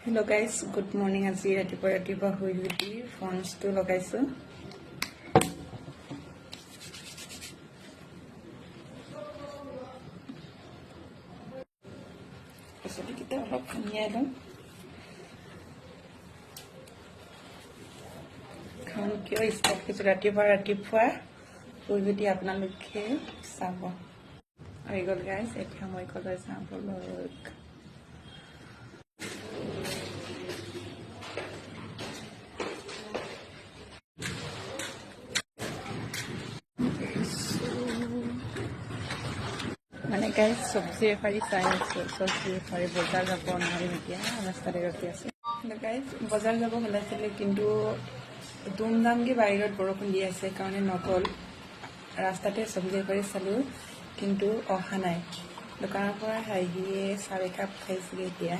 Hello guys, good morning. আজি ৰাতিপুৱা শুই উঠি ফোনটো লগাইছো। পাচলিকেইটা অলপ খানিয়াই লওঁ কাৰণ কিয় ষ্টাৰ্ট কৰিছোঁ ৰাতিপুৱা শুই উঠি আপোনালোকে চাব। হৈ গ'ল গাইজ, এতিয়া মই কলৈ যাওঁ বলক। মানে গাইজ চব্জি বেপাৰী চাই আছোঁ, চব্জি বেপাৰী বজাৰ যাব নোৱাৰিম এতিয়া, ৰাস্তাতে ৰখি আছে। গাইজ বজাৰ যাব ওলাইছিলে কিন্তু দুমদামকৈ বাহিৰত বৰষুণ দি আছে কাৰণে নগ'ল। ৰাস্তাতে চব্জি বেপাৰী চালোঁ কিন্তু অহা নাই। দোকানৰ পৰা আহিয়ে চাহ একাপ খাইছিলোঁ এতিয়া।